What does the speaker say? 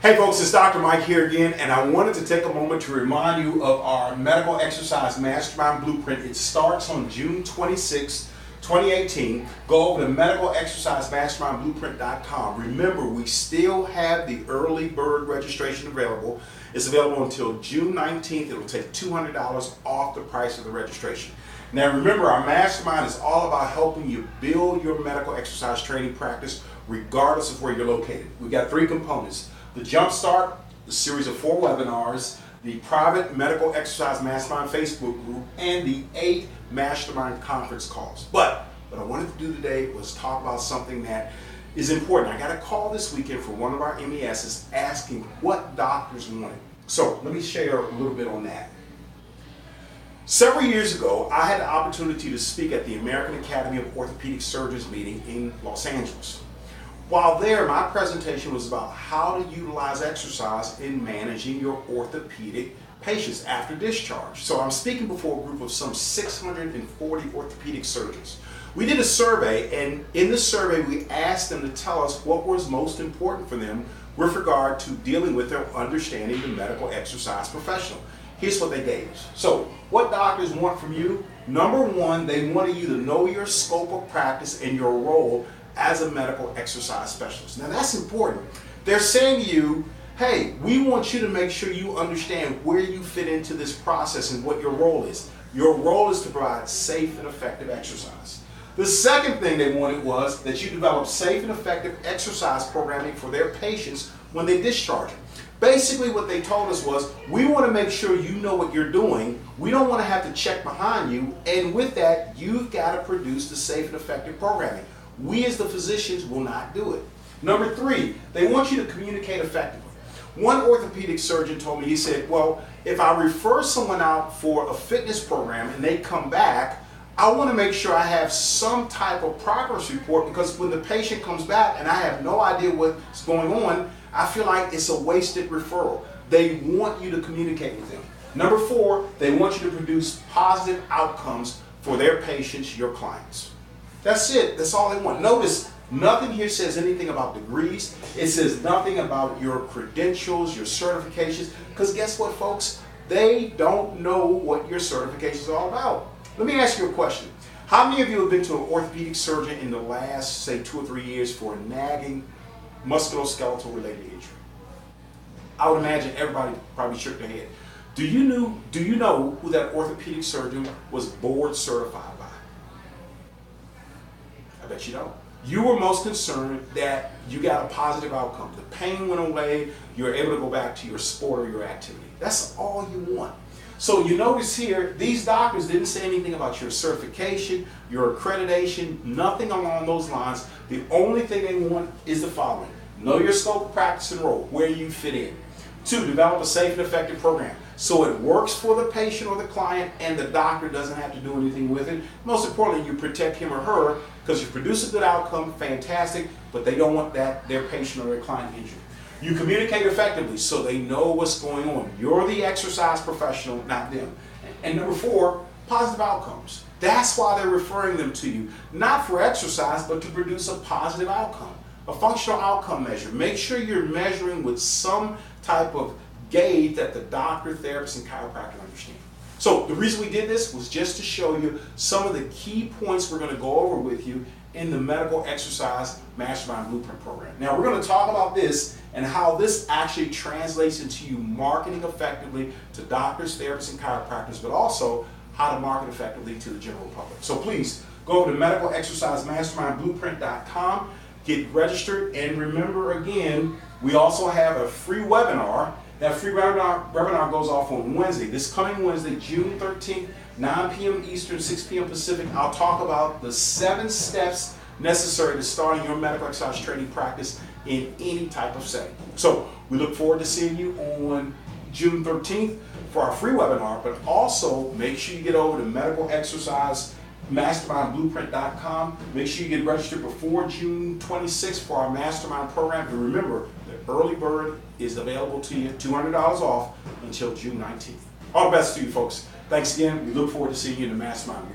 Hey folks, it's Dr. Mike here again, and I wanted to take a moment to remind you of our Medical Exercise Mastermind Blueprint. It starts on June 26, 2018. Go over to medicalexercisemastermindblueprint.com. Remember, we still have the early bird registration available. It's available until June 19th. It will take $200 off the price of the registration. Now remember, our Mastermind is all about helping you build your medical exercise training practice regardless of where you're located. We've got three components: the Jumpstart, the series of 4 webinars, the private Medical Exercise Mastermind Facebook group, and the 8 Mastermind conference calls. But what I wanted to do today was talk about something that is important. I got a call this weekend from one of our MESs asking what doctors wanted. So let me share a little bit on that. Several years ago, I had the opportunity to speak at the American Academy of Orthopedic Surgeons meeting in Los Angeles. While there, my presentation was about how to utilize exercise in managing your orthopedic patients after discharge. So I'm speaking before a group of some 640 orthopedic surgeons. We did a survey, and in the survey we asked them to tell us what was most important for them with regard to dealing with their understanding the medical exercise professional. Here's what they gave us. So what doctors want from you: number one, they wanted you to know your scope of practice and your role as a medical exercise specialist. Now that's important. They're saying to you, hey, we want you to make sure you understand where you fit into this process and what your role is. Your role is to provide safe and effective exercise. The second thing they wanted was that you develop safe and effective exercise programming for their patients when they discharge them. Basically what they told us was, we want to make sure you know what you're doing. We don't want to have to check behind you, and with that, you've got to produce the safe and effective programming. We as the physicians will not do it. Number three, they want you to communicate effectively. One orthopedic surgeon told me, he said, well, if I refer someone out for a fitness program and they come back, I want to make sure I have some type of progress report, because when the patient comes back and I have no idea what's going on, I feel like it's a wasted referral. They want you to communicate with them. Number four, they want you to produce positive outcomes for their patients, your clients. That's it. That's all they want. Notice, nothing here says anything about degrees. It says nothing about your credentials, your certifications, because guess what, folks? They don't know what your certification is all about. Let me ask you a question. How many of you have been to an orthopedic surgeon in the last, say, 2 or 3 years for a nagging musculoskeletal related injury? I would imagine everybody probably shook their head. Do you know who that orthopedic surgeon was board certified by? I bet you don't. You were most concerned that you got a positive outcome. The pain went away, you were able to go back to your sport or your activity. That's all you want. So you notice here, these doctors didn't say anything about your certification, your accreditation, nothing along those lines. The only thing they want is the following: know your scope of practice and role, where you fit in. 2, develop a safe and effective program so it works for the patient or the client and the doctor doesn't have to do anything with it. Most importantly, you protect him or her, because you produce a good outcome, fantastic, but they don't want their patient or their client injured. You communicate effectively so they know what's going on. You're the exercise professional, not them. And number 4, positive outcomes. That's why they're referring them to you, not for exercise, but to produce a positive outcome, a functional outcome measure. Make sure you're measuring with some type of gauge that the doctor, therapist, and chiropractor understand. So the reason we did this was just to show you some of the key points we're going to go over with you in the Medical Exercise Mastermind Blueprint program. Now we're going to talk about this and how this actually translates into you marketing effectively to doctors, therapists, and chiropractors, but also how to market effectively to the general public. So please go over to medicalexercisemastermindblueprint.com, get registered, and remember again, we also have a free webinar. That free webinar goes off on Wednesday, this coming Wednesday, June 13th, 9 p.m. Eastern, 6 p.m. Pacific. I'll talk about the 7 steps necessary to starting your medical exercise training practice in any type of setting. So we look forward to seeing you on June 13th for our free webinar, but also make sure you get over to medicalexercisemastermindblueprint.com. Make sure you get registered before June 26th for our Mastermind program. And remember, the early bird is available to you, $200 off until June 19th. All the best to you folks. Thanks again. We look forward to seeing you in the Mastermind.